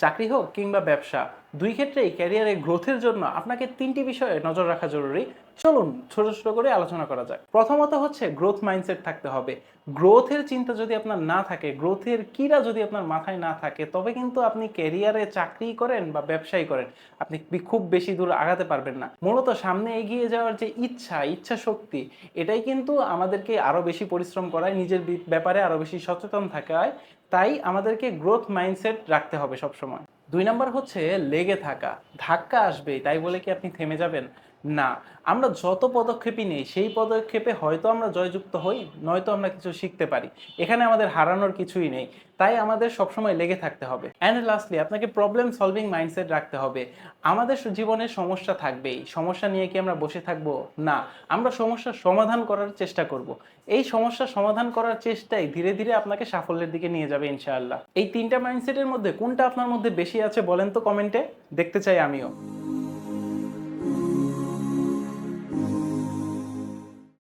চাকরি হোক কিংবা ব্যবসা, দুই ক্ষেত্রেই ক্যারিয়ারে গ্রোথের জন্য আপনাকে 3টি বিষয়ে নজর রাখা জরুরি। চলুন ছোট ছোট করে আলোচনা করা যাক। প্রথমত হচ্ছে গ্রোথ মাইন্ডসেট থাকতে হবে। গ্রোথের চিন্তা যদি আপনার না থাকে, গ্রোথের কিরা যদি আপনার মাথায় না থাকে, তবে কিন্তু আপনি ক্যারিয়ারে চাকরি করেন বা ব্যবসায়ী করেন, আপনি খুব বেশি দূর আগাতে পারবেন না। মূলত সামনে এগিয়ে যাওয়ার যে ইচ্ছা শক্তি, এটাই কিন্তু আমাদেরকে আরো বেশি পরিশ্রম করায়, নিজের ব্যাপারে আরো বেশি সচেতন থাকায়। তাই আমাদেরকে গ্রোথ মাইন্ডসেট রাখতে হবে সবসময়। 2 নাম্বার হচ্ছে লেগে থাকা। ধাক্কা আসবেই, তাই বলে কি আপনি থেমে যাবেন? না। আমরা যত পদক্ষেপই নেই, সেই পদক্ষেপে হয়তো আমরা জয়যুক্ত হই, নয়তো আমরা কিছু শিখতে পারি। এখানে আমাদের হারানোর কিছুই নেই। তাই আমাদের সবসময় লেগে থাকতে হবে। অ্যান্ড লাস্টলি আপনাকে প্রবলেম সলভিং মাইন্ডসেট রাখতে হবে। আমাদের জীবনে সমস্যা থাকবেই। সমস্যা নিয়ে কি আমরা বসে থাকবো? না। আমরা সমস্যার সমাধান করার চেষ্টা করব। এই সমস্যার সমাধান করার চেষ্টাই ধীরে ধীরে আপনাকে সাফল্যের দিকে নিয়ে যাবে ইনশাআল্লাহ। এই 3টা মাইন্ডসেটের মধ্যে কোনটা আপনার মধ্যে বেশি আছে বলেন তো কমেন্টে, দেখতে চাই আমিও।